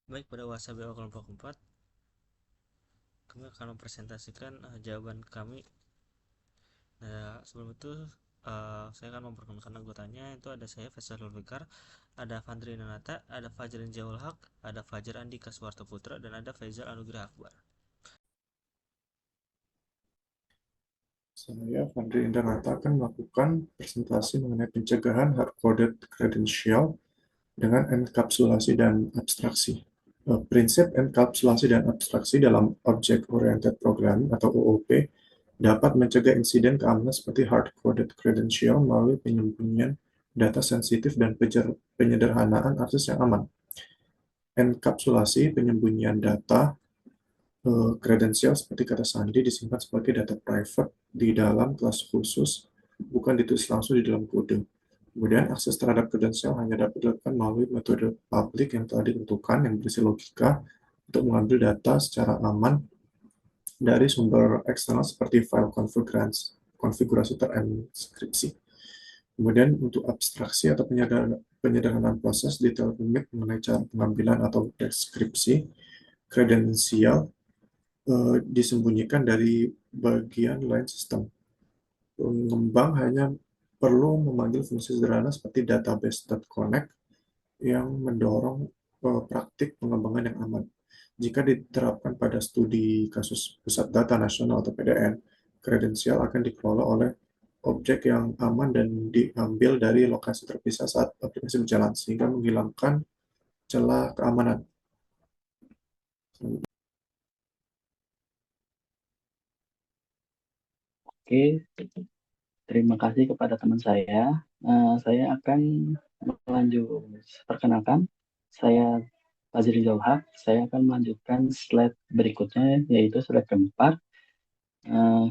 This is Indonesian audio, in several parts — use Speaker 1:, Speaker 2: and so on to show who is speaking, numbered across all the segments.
Speaker 1: Baik, pada UASA BO kelompok 4, kami akan mempresentasikan jawaban kami. Nah, sebelum itu saya akan memperkenalkan anggotanya. Itu ada saya, Faisal Zulfikar, ada Fandri Nanata, ada Fajrin Jaul Haq, ada Fajar Andika Suwarto Putra, dan ada Faizal Anugrah Akbar.
Speaker 2: Saya, Fandri Indarata, akan melakukan presentasi mengenai pencegahan hard-coded credential dengan enkapsulasi dan abstraksi. Prinsip enkapsulasi dan abstraksi dalam Object Oriented Programming atau OOP dapat mencegah insiden keamanan seperti hard-coded credential melalui penyembunyian data sensitif dan penyederhanaan akses yang aman. Enkapsulasi penyembunyian data kredensial seperti kata sandi disimpan sebagai data private di dalam kelas khusus, bukan ditulis langsung di dalam kode. Kemudian akses terhadap kredensial hanya dapat dilakukan melalui metode publik yang telah ditentukan yang berisi logika untuk mengambil data secara aman dari sumber eksternal seperti file konfigurasi terenkripsi. Kemudian untuk abstraksi atau penyederhanaan proses, detail rumit mengenai cara pengambilan atau deskripsi kredensial disembunyikan dari bagian lain sistem. Pengembang hanya perlu memanggil fungsi sederhana seperti database.connect yang mendorong praktik pengembangan yang aman. Jika diterapkan pada studi kasus Pusat Data Nasional atau PDN, kredensial akan dikelola oleh objek yang aman dan diambil dari lokasi terpisah saat aplikasi berjalan, sehingga menghilangkan celah keamanan.
Speaker 3: Oke, terima kasih kepada teman saya. Saya akan melanjut. Perkenalkan, saya Fazri Zauhak. Saya akan melanjutkan slide berikutnya, yaitu slide keempat, eh,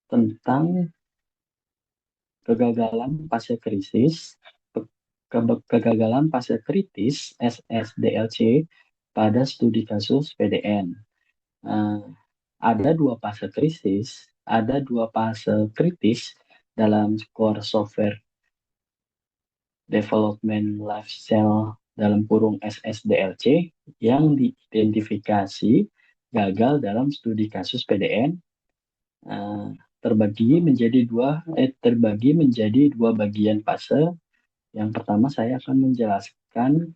Speaker 3: tentang kegagalan pasca krisis, kegagalan pasca kritis SSDLC pada studi kasus PDN. Eh, ada dua fase krisis, ada dua fase kritis dalam core software development lifecycle dalam kurung SSDLC yang diidentifikasi gagal dalam studi kasus PDN, eh, terbagi menjadi dua bagian fase. Yang pertama saya akan menjelaskan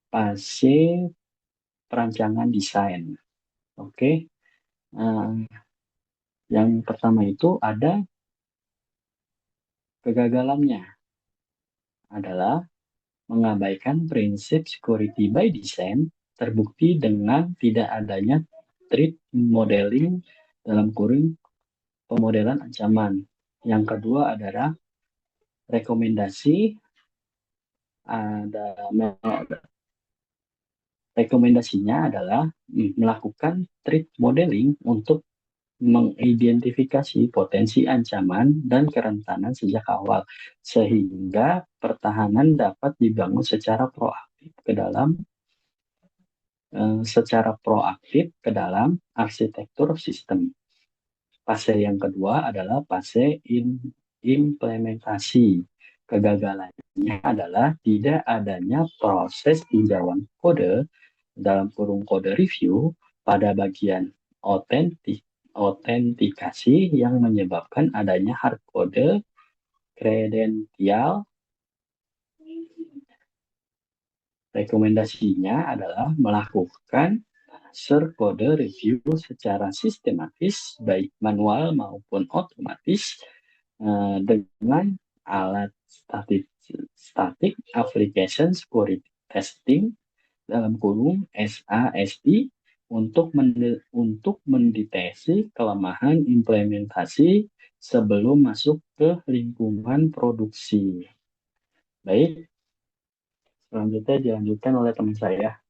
Speaker 3: fase perancangan desain. Oke. Yang pertama itu ada kegagalannya adalah mengabaikan prinsip security by design, terbukti dengan tidak adanya threat modeling dalam kurung pemodelan ancaman. Yang kedua adalah rekomendasi ada rekomendasinya adalah melakukan threat modeling untuk mengidentifikasi potensi ancaman dan kerentanan sejak awal, sehingga pertahanan dapat dibangun secara proaktif ke dalam arsitektur sistem. Fase yang kedua adalah fase implementasi. Kegagalannya adalah tidak adanya proses tinjauan kode dalam kurung kode review pada bagian autentikasi yang menyebabkan adanya hard kode kredensial. Rekomendasinya adalah melakukan kode review secara sistematis, baik manual maupun otomatis, dengan alat static application security testing dalam kurung SAST untuk mendeteksi kelemahan implementasi sebelum masuk ke lingkungan produksi. Baik, selanjutnya dilanjutkan oleh teman saya.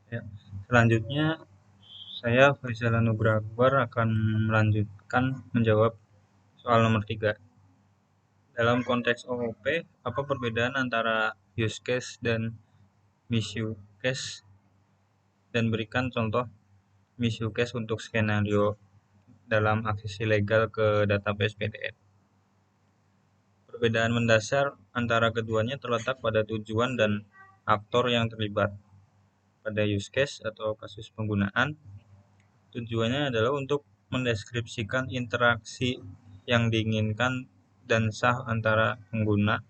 Speaker 1: Ya. Selanjutnya, saya Faizal Anugrah Akbar akan melanjutkan menjawab soal nomor 3. Dalam konteks OOP, apa perbedaan antara use case dan misuse case, dan berikan contoh misuse case untuk skenario dalam akses ilegal ke database PDN.
Speaker 4: Perbedaan mendasar antara keduanya terletak pada tujuan dan aktor yang terlibat. Pada use case atau kasus penggunaan, tujuannya adalah untuk mendeskripsikan interaksi yang diinginkan dan sah antara pengguna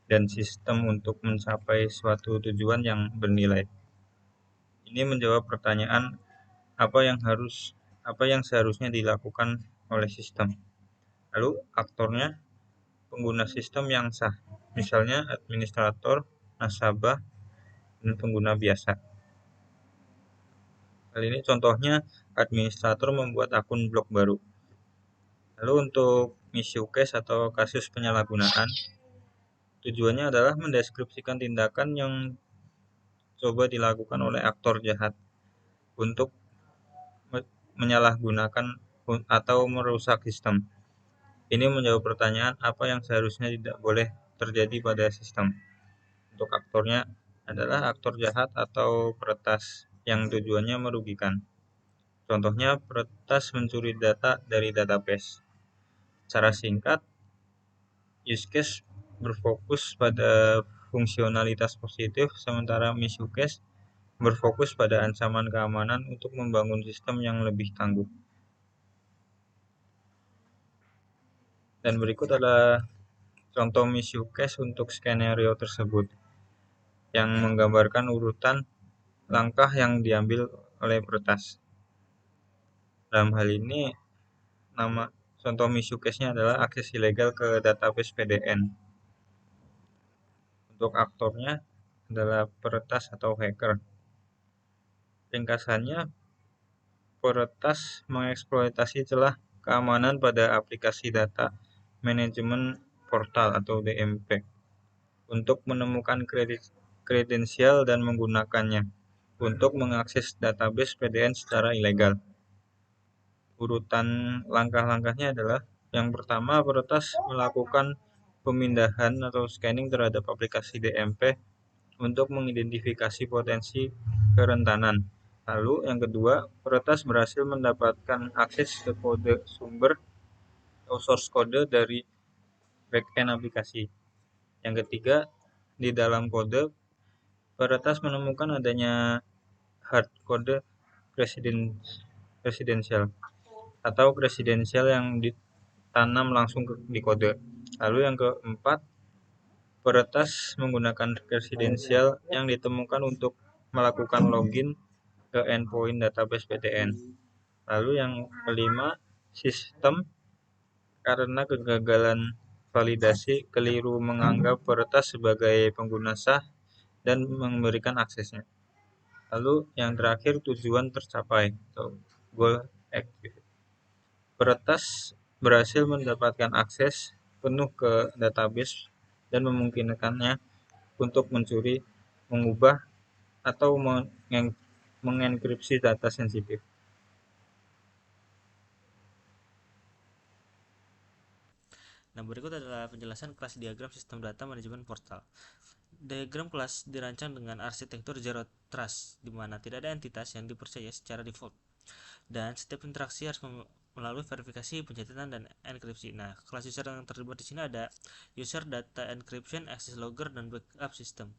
Speaker 4: dan sistem untuk mencapai suatu tujuan yang bernilai. Ini menjawab pertanyaan apa yang seharusnya dilakukan oleh sistem. Lalu aktornya pengguna sistem yang sah, misalnya administrator, nasabah, dan pengguna biasa. Kali ini contohnya administrator membuat akun blog baru. Lalu untuk issue case atau kasus penyalahgunaan, tujuannya adalah mendeskripsikan tindakan yang coba dilakukan oleh aktor jahat untuk menyalahgunakan atau merusak sistem. Ini menjawab pertanyaan apa yang seharusnya tidak boleh terjadi pada sistem. Untuk aktornya adalah aktor jahat atau peretas yang tujuannya merugikan. Contohnya peretas mencuri data dari database. Secara singkat, use case berfokus pada fungsionalitas positif, sementara issue case berfokus pada ancaman keamanan untuk membangun sistem yang lebih tangguh. Dan berikut adalah contoh issue case untuk skenario tersebut yang menggambarkan urutan langkah yang diambil oleh peretas. Dalam hal ini, nama contoh issue case-nya adalah akses ilegal ke database PDN. Untuk aktornya adalah peretas atau hacker. Ringkasannya, peretas mengeksploitasi celah keamanan pada aplikasi data manajemen portal atau DMP untuk menemukan kredensial dan menggunakannya untuk mengakses database PDN secara ilegal. Urutan langkah-langkahnya adalah yang pertama, peretas melakukan pemindahan atau scanning terhadap aplikasi DMP untuk mengidentifikasi potensi kerentanan. Lalu yang kedua, peretas berhasil mendapatkan akses ke kode sumber atau source code dari backend aplikasi. Yang ketiga, di dalam kode, peretas menemukan adanya hard code presidensial atau presidensial yang ditanam langsung di kode. Lalu yang keempat, peretas menggunakan presidensial yang ditemukan untuk melakukan login ke endpoint database PTN. Lalu yang kelima, sistem karena kegagalan validasi keliru menganggap peretas sebagai pengguna sah dan memberikan aksesnya. Lalu yang terakhir, tujuan tercapai atau goal achieved. Peretas berhasil mendapatkan akses penuh ke database dan memungkinkannya untuk mencuri, mengubah, atau mengenkripsi data sensitif.
Speaker 1: Nah, berikut adalah penjelasan kelas diagram sistem data manajemen portal. Diagram kelas dirancang dengan arsitektur Zero Trust, di mana tidak ada entitas yang dipercaya secara default, dan setiap interaksi harus melalui verifikasi, pencatatan, dan enkripsi. Nah, kelas user yang terlibat di sini ada user, data encryption, access logger, dan backup system.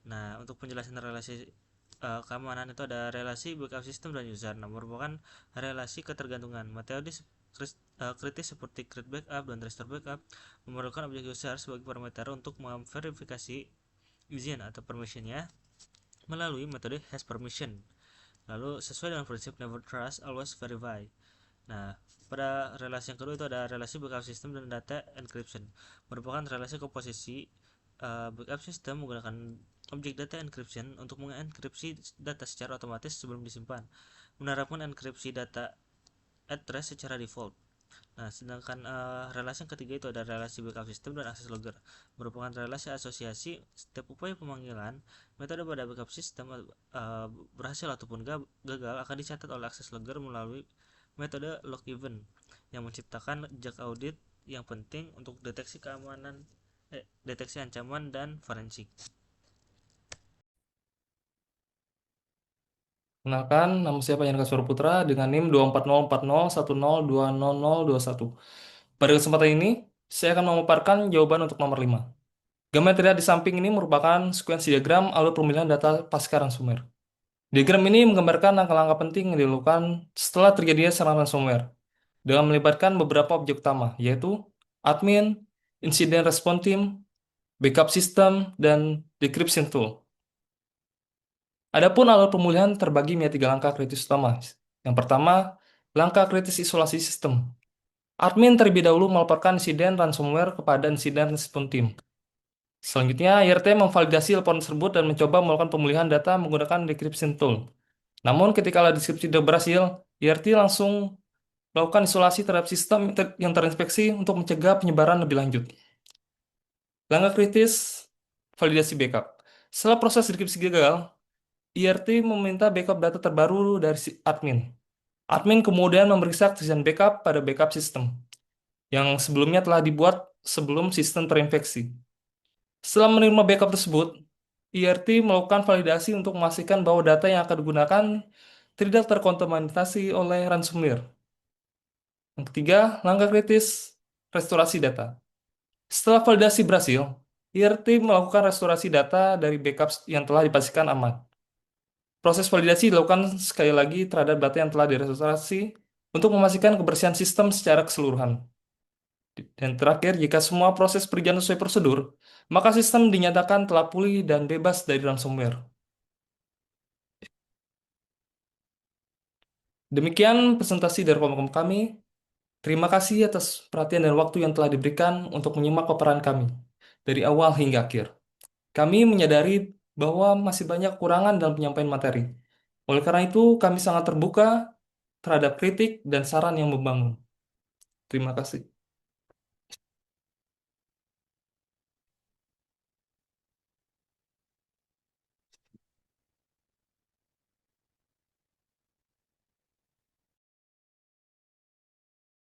Speaker 1: Nah, untuk penjelasan relasi keamanan itu ada relasi backup system dan user. Nah, merupakan relasi ketergantungan. Metode kritis seperti create backup dan restore backup memerlukan objek user sebagai parameter untuk memverifikasi izin atau permissionnya melalui metode has permission. Lalu sesuai dengan prinsip never trust always verify. Nah, pada relasi yang kedua itu ada relasi backup system dan data encryption, merupakan relasi komposisi backup system menggunakan objek data encryption untuk mengenkripsi data secara otomatis sebelum disimpan, menerapkan enkripsi data address secara default. Nah, sedangkan relasi yang ketiga itu ada relasi backup system dan access logger, merupakan relasi asosiasi. Setiap upaya pemanggilan metode pada backup system berhasil ataupun gagal akan dicatat oleh access logger melalui metode log event yang menciptakan jejak audit yang penting untuk deteksi keamanan, deteksi ancaman, dan forensik.
Speaker 5: Kenalkan, nama saya Panjang Kasur Putra dengan NIM 24040102021. Pada kesempatan ini, Saya akan memaparkan jawaban untuk nomor 5. Gambar yang terlihat di samping ini merupakan sekuensi diagram alur pemilihan data pasca ransomware. Diagram ini menggambarkan langkah-langkah penting yang dilakukan setelah terjadinya serangan ransomware dengan melibatkan beberapa objek utama, yaitu admin, incident response team, backup system, dan decryption tool. Adapun alur pemulihan terbagi menjadi 3 langkah kritis utama. Yang pertama, langkah kritis isolasi sistem. Admin terlebih dahulu melaporkan insiden ransomware kepada insiden response team. Selanjutnya, IRT memvalidasi laporan tersebut dan mencoba melakukan pemulihan data menggunakan decryption tool. Namun, ketika alat deskripsi tidak berhasil, IRT langsung melakukan isolasi terhadap sistem yang terinfeksi untuk mencegah penyebaran lebih lanjut. Langkah kritis, validasi backup. Setelah proses dekripsi gagal, IRT meminta backup data terbaru dari si admin. Admin kemudian memeriksa kesehatan backup pada backup system yang sebelumnya telah dibuat sebelum sistem terinfeksi. Setelah menerima backup tersebut, IRT melakukan validasi untuk memastikan bahwa data yang akan digunakan tidak terkontaminasi oleh ransomware. Yang ketiga, langkah kritis, restorasi data. Setelah validasi berhasil, IRT melakukan restorasi data dari backup yang telah dipastikan aman. Proses validasi dilakukan sekali lagi terhadap data yang telah direstorasi untuk memastikan kebersihan sistem secara keseluruhan. Dan terakhir, jika semua proses berjalan sesuai prosedur, maka sistem dinyatakan telah pulih dan bebas dari ransomware. Demikian presentasi dari kelompok kami. Terima kasih atas perhatian dan waktu yang telah diberikan untuk menyimak paparan kami dari awal hingga akhir. Kami menyadari bahwa masih banyak kekurangan dalam penyampaian materi. Oleh karena itu, kami sangat terbuka terhadap kritik dan saran yang membangun. Terima kasih.